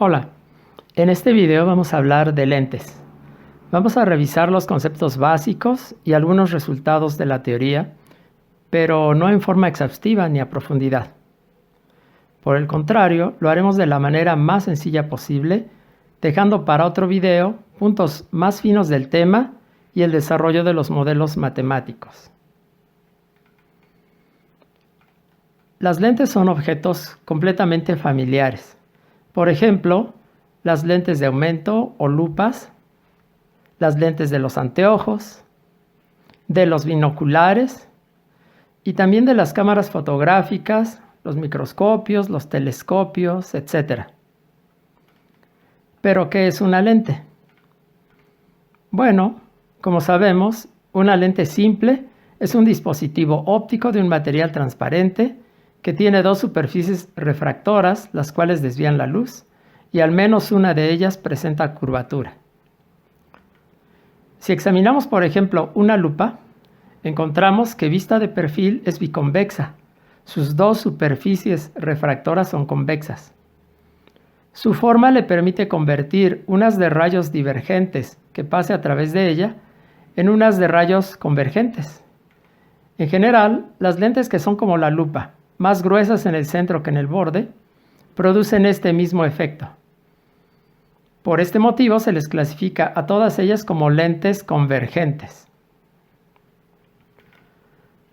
Hola, en este video vamos a hablar de lentes. Vamos a revisar los conceptos básicos y algunos resultados de la teoría, pero no en forma exhaustiva ni a profundidad. Por el contrario, lo haremos de la manera más sencilla posible, dejando para otro video puntos más finos del tema y el desarrollo de los modelos matemáticos. Las lentes son objetos completamente familiares. Por ejemplo, las lentes de aumento o lupas, las lentes de los anteojos, de los binoculares y también de las cámaras fotográficas, los microscopios, los telescopios, etc. ¿Pero qué es una lente? Bueno, como sabemos, una lente simple es un dispositivo óptico de un material transparente que tiene dos superficies refractoras, las cuales desvían la luz, y al menos una de ellas presenta curvatura. Si examinamos, por ejemplo, una lupa, encontramos que vista de perfil es biconvexa. Sus dos superficies refractoras son convexas. Su forma le permite convertir un haz de rayos divergentes que pase a través de ella en un haz de rayos convergentes. En general, las lentes que son como la lupa, más gruesas en el centro que en el borde, producen este mismo efecto. Por este motivo se les clasifica a todas ellas como lentes convergentes.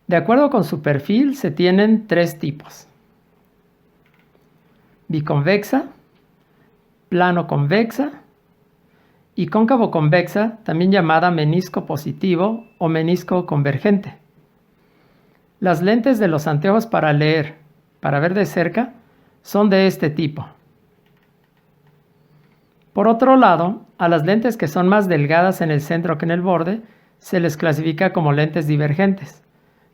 De acuerdo con su perfil, se tienen tres tipos: biconvexa, plano convexa y cóncavo convexa, también llamada menisco positivo o menisco convergente. Las lentes de los anteojos para leer, para ver de cerca, son de este tipo. Por otro lado, a las lentes que son más delgadas en el centro que en el borde, se les clasifica como lentes divergentes,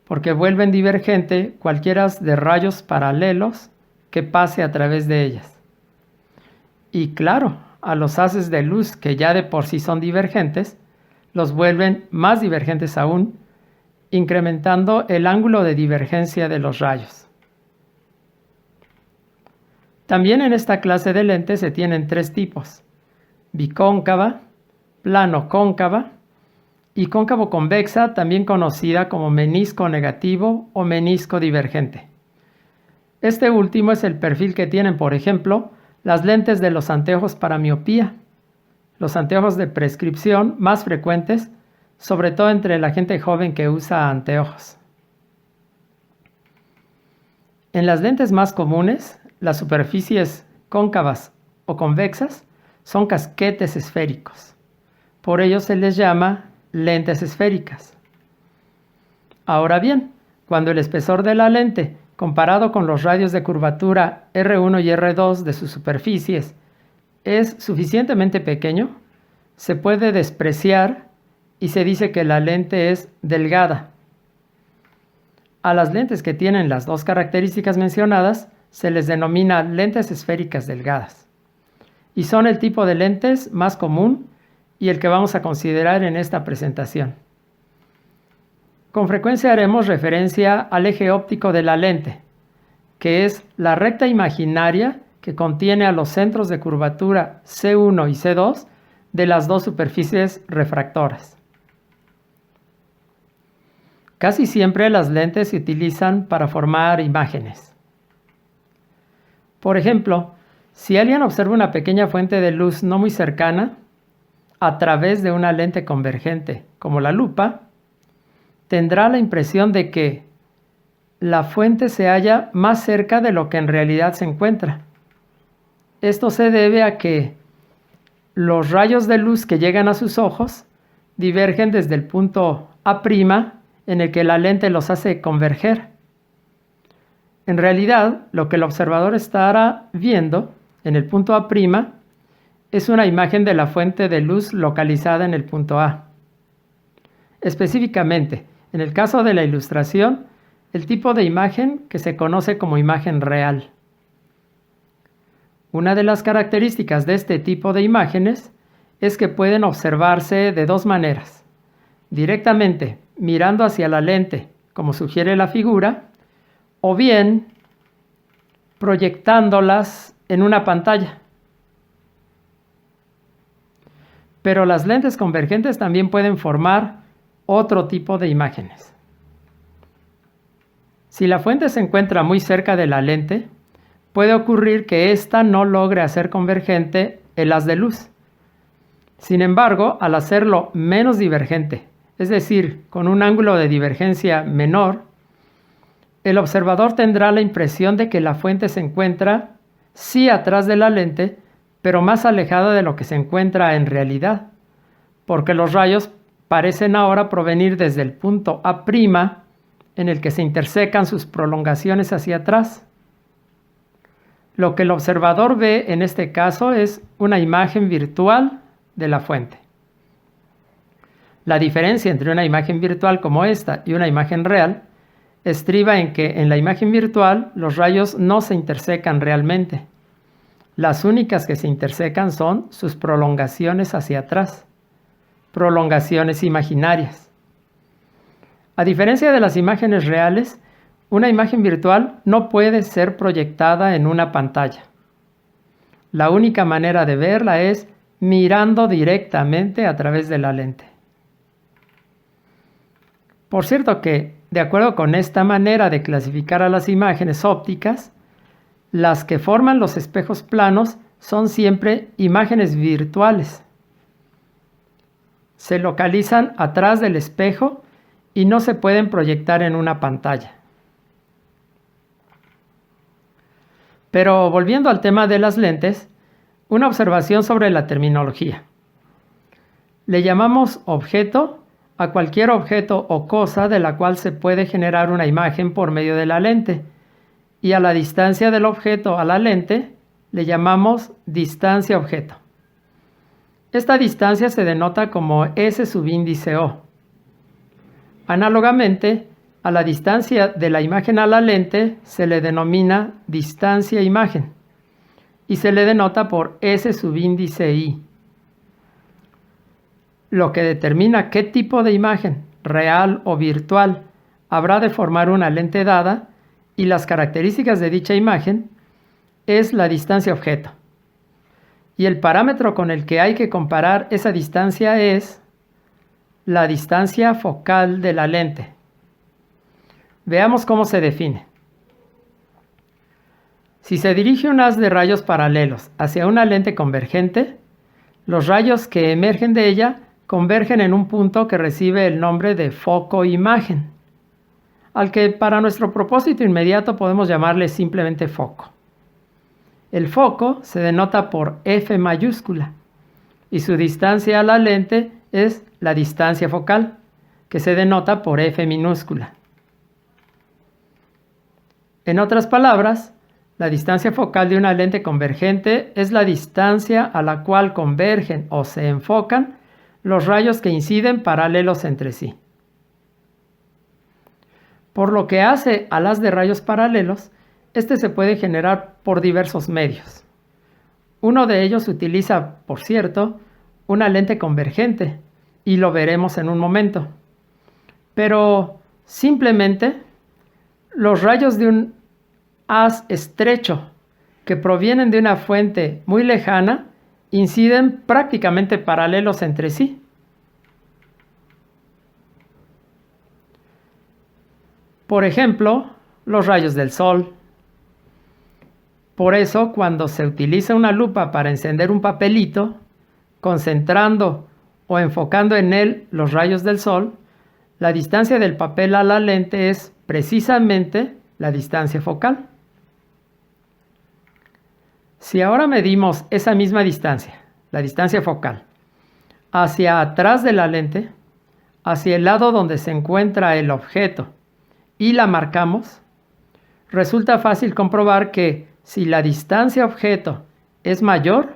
porque vuelven divergente cualquiera de rayos paralelos que pase a través de ellas. Y claro, a los haces de luz que ya de por sí son divergentes, los vuelven más divergentes aún, incrementando el ángulo de divergencia de los rayos. También en esta clase de lentes se tienen tres tipos: bicóncava, plano cóncava y cóncavo convexa, también conocida como menisco negativo o menisco divergente. Este último es el perfil que tienen, por ejemplo, las lentes de los anteojos para miopía, los anteojos de prescripción más frecuentes, sobre todo entre la gente joven que usa anteojos. En las lentes más comunes, las superficies cóncavas o convexas son casquetes esféricos. Por ello se les llama lentes esféricas. Ahora bien, cuando el espesor de la lente, comparado con los radios de curvatura R1 y R2 de sus superficies, es suficientemente pequeño, se puede despreciar y se dice que la lente es delgada. A las lentes que tienen las dos características mencionadas se les denomina lentes esféricas delgadas, y son el tipo de lentes más común y el que vamos a considerar en esta presentación. Con frecuencia haremos referencia al eje óptico de la lente, que es la recta imaginaria que contiene a los centros de curvatura C1 y C2 de las dos superficies refractoras. Casi siempre las lentes se utilizan para formar imágenes. Por ejemplo, si alguien observa una pequeña fuente de luz no muy cercana a través de una lente convergente, como la lupa, tendrá la impresión de que la fuente se halla más cerca de lo que en realidad se encuentra. Esto se debe a que los rayos de luz que llegan a sus ojos divergen desde el punto A' en el que la lente los hace converger. En realidad, lo que el observador estará viendo en el punto A' es una imagen de la fuente de luz localizada en el punto A. Específicamente, en el caso de la ilustración, el tipo de imagen que se conoce como imagen real. Una de las características de este tipo de imágenes es que pueden observarse de dos maneras: directamente mirando hacia la lente, como sugiere la figura, o bien proyectándolas en una pantalla. Pero las lentes convergentes también pueden formar otro tipo de imágenes. Si la fuente se encuentra muy cerca de la lente, puede ocurrir que ésta no logre hacer convergente el haz de luz. Sin embargo, al hacerlo menos divergente, es decir, con un ángulo de divergencia menor, el observador tendrá la impresión de que la fuente se encuentra sí atrás de la lente, pero más alejada de lo que se encuentra en realidad, porque los rayos parecen ahora provenir desde el punto A' en el que se intersecan sus prolongaciones hacia atrás. Lo que el observador ve en este caso es una imagen virtual de la fuente. La diferencia entre una imagen virtual como esta y una imagen real estriba en que en la imagen virtual los rayos no se intersecan realmente. Las únicas que se intersecan son sus prolongaciones hacia atrás, prolongaciones imaginarias. A diferencia de las imágenes reales, una imagen virtual no puede ser proyectada en una pantalla. La única manera de verla es mirando directamente a través de la lente. Por cierto que, de acuerdo con esta manera de clasificar a las imágenes ópticas, las que forman los espejos planos son siempre imágenes virtuales. Se localizan atrás del espejo y no se pueden proyectar en una pantalla. Pero volviendo al tema de las lentes, una observación sobre la terminología. Le llamamos objeto a cualquier objeto o cosa de la cual se puede generar una imagen por medio de la lente, y a la distancia del objeto a la lente le llamamos distancia objeto. Esta distancia se denota como S subíndice O. Análogamente, a la distancia de la imagen a la lente se le denomina distancia imagen y se le denota por S subíndice I. Lo que determina qué tipo de imagen, real o virtual, habrá de formar una lente dada y las características de dicha imagen es la distancia objeto. Y el parámetro con el que hay que comparar esa distancia es la distancia focal de la lente. Veamos cómo se define. Si se dirige un haz de rayos paralelos hacia una lente convergente, los rayos que emergen de ella convergen en un punto que recibe el nombre de foco imagen, al que para nuestro propósito inmediato podemos llamarle simplemente foco. El foco se denota por F mayúscula y su distancia a la lente es la distancia focal, que se denota por F minúscula. En otras palabras, la distancia focal de una lente convergente es la distancia a la cual convergen o se enfocan los rayos que inciden paralelos entre sí. Por lo que hace al haz de rayos paralelos, este se puede generar por diversos medios. Uno de ellos utiliza, por cierto, una lente convergente, y lo veremos en un momento. Pero simplemente los rayos de un haz estrecho que provienen de una fuente muy lejana inciden prácticamente paralelos entre sí. Por ejemplo, los rayos del sol. Por eso, cuando se utiliza una lupa para encender un papelito, concentrando o enfocando en él los rayos del sol, la distancia del papel a la lente es precisamente la distancia focal. Si ahora medimos esa misma distancia, la distancia focal, hacia atrás de la lente, hacia el lado donde se encuentra el objeto, y la marcamos, resulta fácil comprobar que si la distancia objeto es mayor,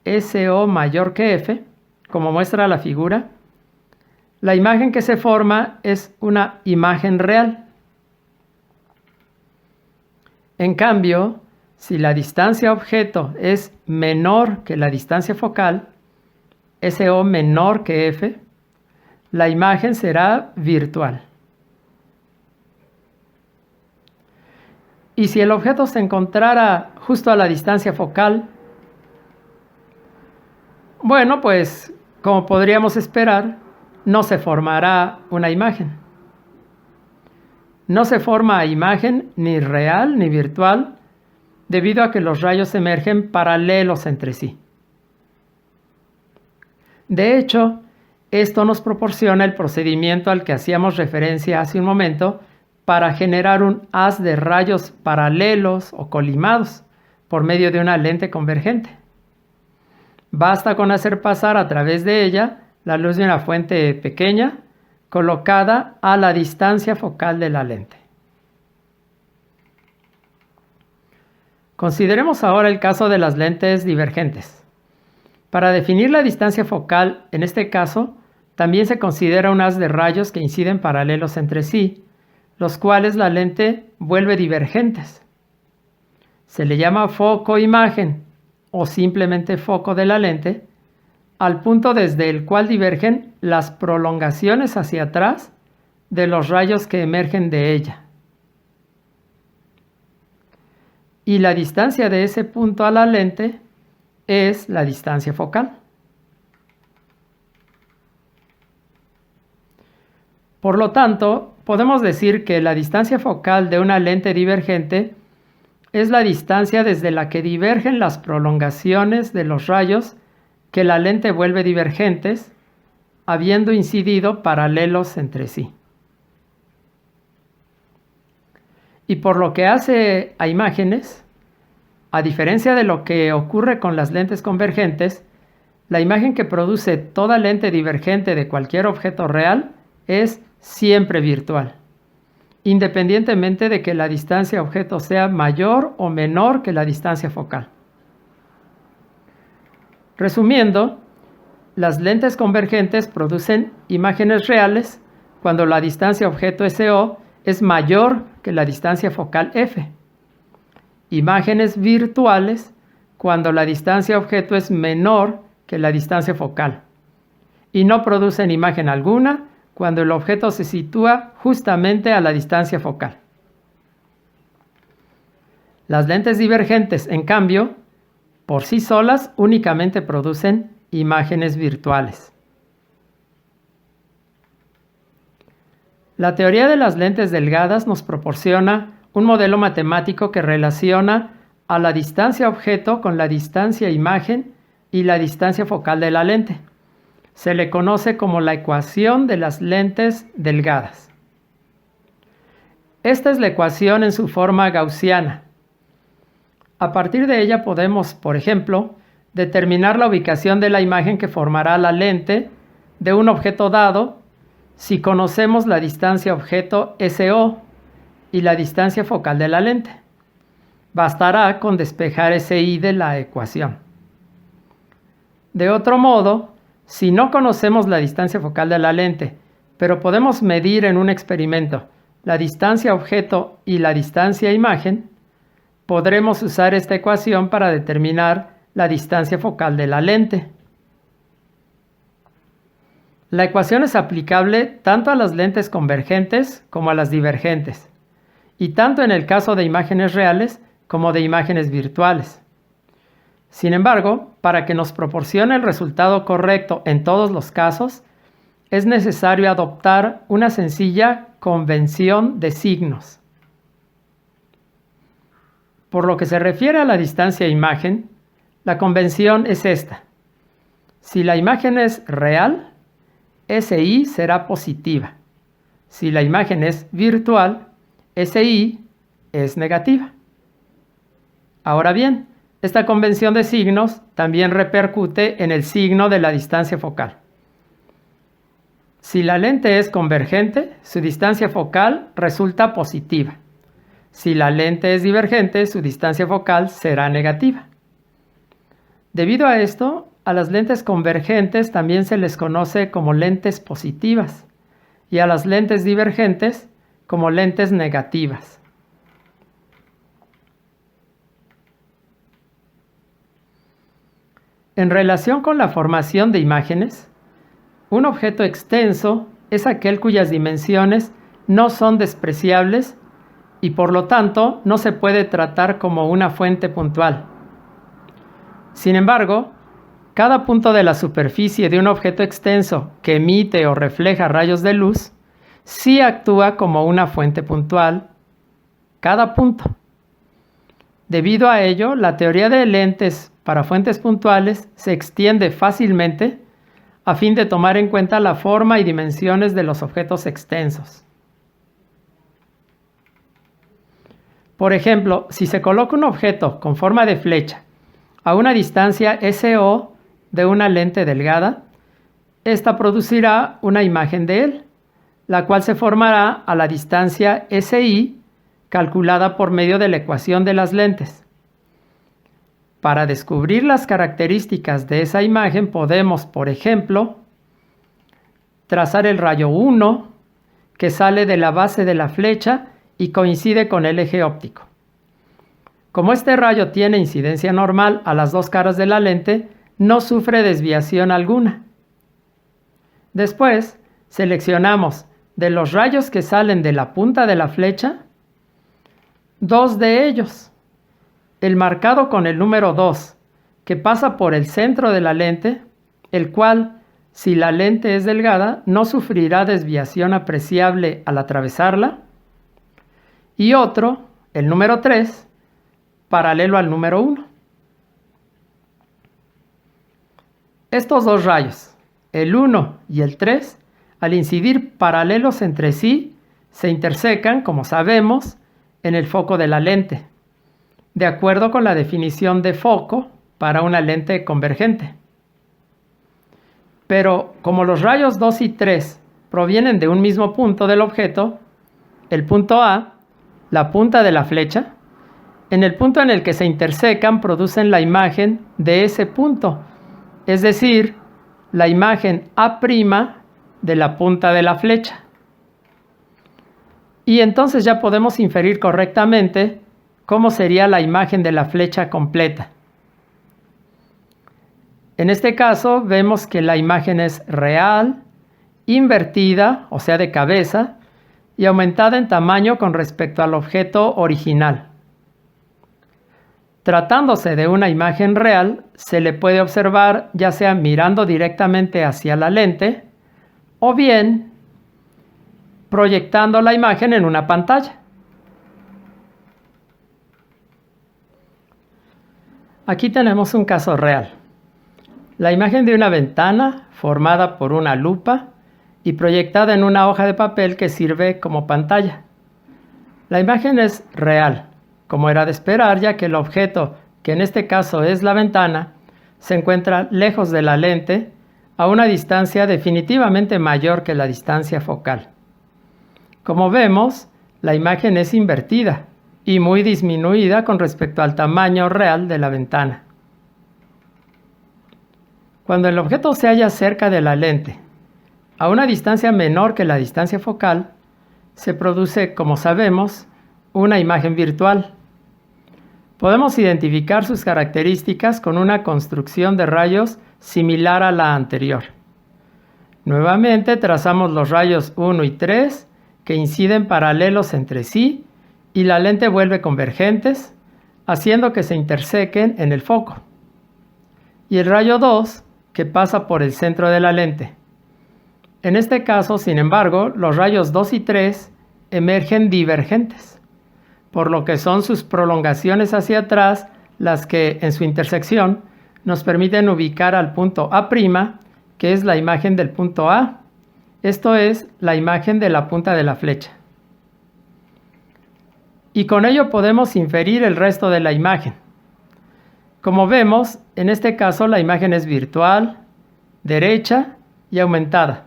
SO mayor que F, como muestra la figura, la imagen que se forma es una imagen real. En cambio, si la distancia objeto es menor que la distancia focal, SO menor que F, la imagen será virtual. Y si el objeto se encontrara justo a la distancia focal, Bueno, pues como podríamos esperar, no se formará una imagen. No se forma imagen ni real ni virtual debido a que los rayos emergen paralelos entre sí. De hecho, esto nos proporciona el procedimiento al que hacíamos referencia hace un momento para generar un haz de rayos paralelos o colimados por medio de una lente convergente. Basta con hacer pasar a través de ella la luz de una fuente pequeña colocada a la distancia focal de la lente. Consideremos ahora el caso de las lentes divergentes. Para definir la distancia focal, en este caso, también se considera un haz de rayos que inciden paralelos entre sí, los cuales la lente vuelve divergentes. Se le llama foco-imagen o simplemente foco de la lente, al punto desde el cual divergen las prolongaciones hacia atrás de los rayos que emergen de ella. Y la distancia de ese punto a la lente es la distancia focal. Por lo tanto, podemos decir que la distancia focal de una lente divergente es la distancia desde la que divergen las prolongaciones de los rayos que la lente vuelve divergentes, habiendo incidido paralelos entre sí. Y por lo que hace a imágenes, a diferencia de lo que ocurre con las lentes convergentes, la imagen que produce toda lente divergente de cualquier objeto real es siempre virtual, independientemente de que la distancia objeto sea mayor o menor que la distancia focal. Resumiendo, las lentes convergentes producen imágenes reales cuando la distancia objeto SO es mayor que la distancia focal F. Imágenes virtuales cuando la distancia objeto es menor que la distancia focal. Y no producen imagen alguna cuando el objeto se sitúa justamente a la distancia focal. Las lentes divergentes, en cambio, por sí solas únicamente producen imágenes virtuales. La teoría de las lentes delgadas nos proporciona un modelo matemático que relaciona a la distancia objeto con la distancia imagen y la distancia focal de la lente. Se le conoce como la ecuación de las lentes delgadas. Esta es la ecuación en su forma gaussiana. A partir de ella podemos, por ejemplo, determinar la ubicación de la imagen que formará la lente de un objeto dado si conocemos la distancia objeto SO y la distancia focal de la lente. Bastará con despejar SI de la ecuación. De otro modo, si no conocemos la distancia focal de la lente, pero podemos medir en un experimento la distancia objeto y la distancia imagen, podremos usar esta ecuación para determinar la distancia focal de la lente. La ecuación es aplicable tanto a las lentes convergentes como a las divergentes, y tanto en el caso de imágenes reales como de imágenes virtuales. Sin embargo, para que nos proporcione el resultado correcto en todos los casos, es necesario adoptar una sencilla convención de signos. Por lo que se refiere a la distancia imagen, la convención es esta. Si la imagen es real, SI será positiva. Si la imagen es virtual, SI es negativa. Ahora bien, esta convención de signos también repercute en el signo de la distancia focal. Si la lente es convergente, su distancia focal resulta positiva. Si la lente es divergente, su distancia focal será negativa. Debido a esto, a las lentes convergentes también se les conoce como lentes positivas y a las lentes divergentes como lentes negativas. En relación con la formación de imágenes, un objeto extenso es aquel cuyas dimensiones no son despreciables y por lo tanto no se puede tratar como una fuente puntual. Sin embargo, cada punto de la superficie de un objeto extenso que emite o refleja rayos de luz sí actúa como una fuente puntual, cada punto. Debido a ello, la teoría de lentes para fuentes puntuales se extiende fácilmente a fin de tomar en cuenta la forma y dimensiones de los objetos extensos. Por ejemplo, si se coloca un objeto con forma de flecha a una distancia SO de una lente delgada, esta producirá una imagen de él, la cual se formará a la distancia SI calculada por medio de la ecuación de las lentes. Para descubrir las características de esa imagen podemos, por ejemplo, trazar el rayo 1 que sale de la base de la flecha y coincide con el eje óptico. Como este rayo tiene incidencia normal a las dos caras de la lente, no sufre desviación alguna. Después, seleccionamos de los rayos que salen de la punta de la flecha, dos de ellos. El marcado con el número 2, que pasa por el centro de la lente, el cual, si la lente es delgada, no sufrirá desviación apreciable al atravesarla. Y otro, el número 3, paralelo al número 1. Estos dos rayos, el 1 y el 3, al incidir paralelos entre sí, se intersecan, como sabemos, en el foco de la lente, de acuerdo con la definición de foco para una lente convergente. Pero como los rayos 2 y 3 provienen de un mismo punto del objeto, el punto A, la punta de la flecha, en el punto en el que se intersecan producen la imagen de ese punto, es decir, la imagen A' de la punta de la flecha. Y entonces ya podemos inferir correctamente cómo sería la imagen de la flecha completa. En este caso vemos que la imagen es real, invertida, o sea de cabeza, y aumentada en tamaño con respecto al objeto original. Tratándose de una imagen real, se le puede observar ya sea mirando directamente hacia la lente o bien proyectando la imagen en una pantalla. Aquí tenemos un caso real. La imagen de una ventana formada por una lupa y proyectada en una hoja de papel que sirve como pantalla. La imagen es real, como era de esperar, ya que el objeto, que en este caso es la ventana, se encuentra lejos de la lente a una distancia definitivamente mayor que la distancia focal. Como vemos, la imagen es invertida y muy disminuida con respecto al tamaño real de la ventana. Cuando el objeto se halla cerca de la lente, a una distancia menor que la distancia focal, se produce, como sabemos, una imagen virtual. Podemos identificar sus características con una construcción de rayos similar a la anterior. Nuevamente trazamos los rayos 1 y 3 que inciden paralelos entre sí y la lente vuelve convergentes, haciendo que se intersequen en el foco. Y el rayo 2 que pasa por el centro de la lente. En este caso, sin embargo, los rayos 2 y 3 emergen divergentes, por lo que son sus prolongaciones hacia atrás las que, en su intersección, nos permiten ubicar al punto A', que es la imagen del punto A, esto es, la imagen de la punta de la flecha. Y con ello podemos inferir el resto de la imagen. Como vemos, en este caso la imagen es virtual, derecha y aumentada.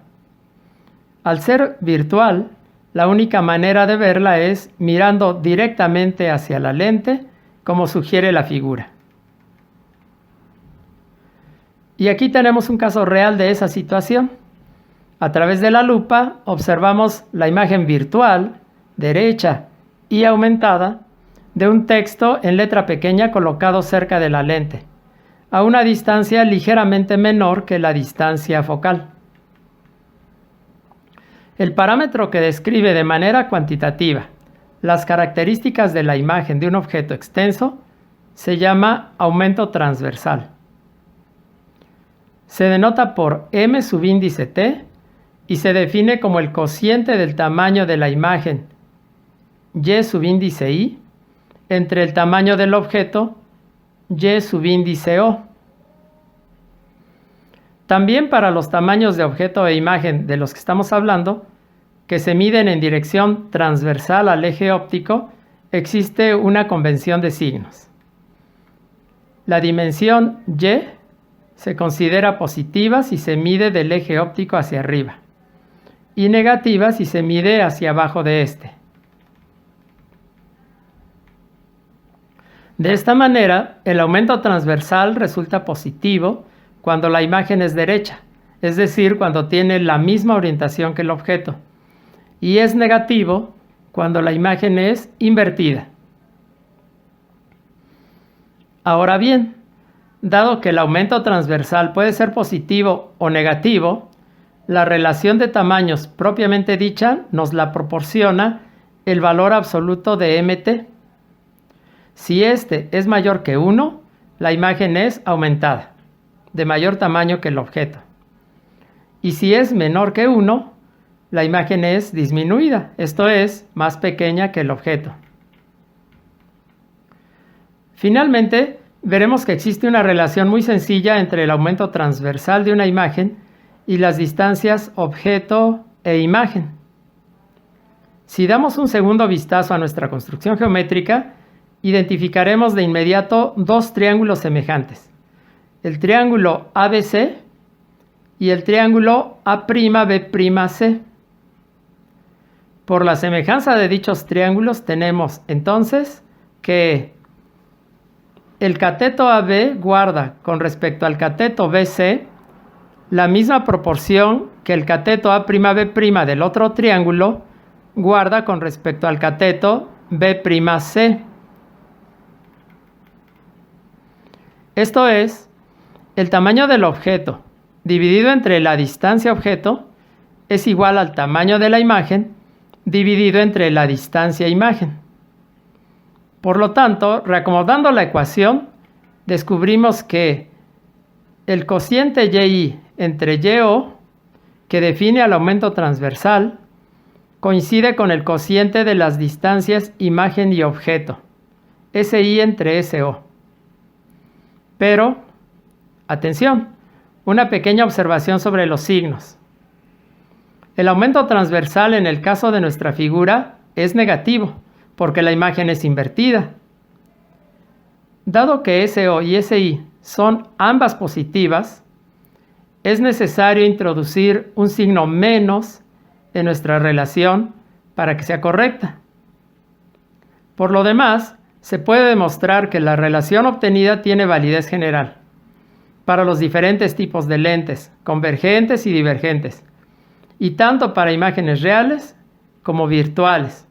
Al ser virtual, la única manera de verla es mirando directamente hacia la lente, como sugiere la figura. Y aquí tenemos un caso real de esa situación. A través de la lupa observamos la imagen virtual, derecha y aumentada de un texto en letra pequeña colocado cerca de la lente, a una distancia ligeramente menor que la distancia focal. El parámetro que describe de manera cuantitativa las características de la imagen de un objeto extenso se llama aumento transversal. Se denota por m subíndice t y se define como el cociente del tamaño de la imagen y subíndice i entre el tamaño del objeto y subíndice o. También para los tamaños de objeto e imagen de los que estamos hablando, que se miden en dirección transversal al eje óptico, existe una convención de signos. La dimensión y se considera positiva si se mide del eje óptico hacia arriba y negativa si se mide hacia abajo de este. De esta manera, el aumento transversal resulta positivo cuando la imagen es derecha, es decir, cuando tiene la misma orientación que el objeto, y es negativo cuando la imagen es invertida. Ahora bien, dado que el aumento transversal puede ser positivo o negativo, la relación de tamaños propiamente dicha nos la proporciona el valor absoluto de mt. Si este es mayor que 1, la imagen es aumentada, de mayor tamaño que el objeto. Y si es menor que 1, la imagen es disminuida, esto es, más pequeña que el objeto. Finalmente, veremos que existe una relación muy sencilla entre el aumento transversal de una imagen y las distancias objeto e imagen. Si damos un segundo vistazo a nuestra construcción geométrica, identificaremos de inmediato dos triángulos semejantes, el triángulo ABC y el triángulo A'B'C. Por la semejanza de dichos triángulos tenemos entonces que el cateto AB guarda con respecto al cateto BC la misma proporción que el cateto A'B' del otro triángulo guarda con respecto al cateto B'C. Esto es, el tamaño del objeto dividido entre la distancia objeto es igual al tamaño de la imagen dividido entre la distancia imagen. Por lo tanto, reacomodando la ecuación, descubrimos que el cociente YI entre YO, que define al aumento transversal, coincide con el cociente de las distancias imagen y objeto, SI entre SO. Pero, atención, una pequeña observación sobre los signos. El aumento transversal en el caso de nuestra figura es negativo, porque la imagen es invertida. Dado que SO y SI son ambas positivas, es necesario introducir un signo menos en nuestra relación para que sea correcta. Por lo demás, se puede demostrar que la relación obtenida tiene validez general para los diferentes tipos de lentes, convergentes y divergentes, y tanto para imágenes reales como virtuales.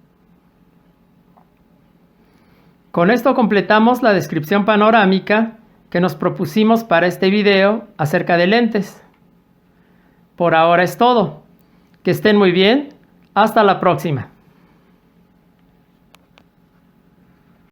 Con esto completamos la descripción panorámica que nos propusimos para este video acerca de lentes. Por ahora es todo. Que estén muy bien. Hasta la próxima.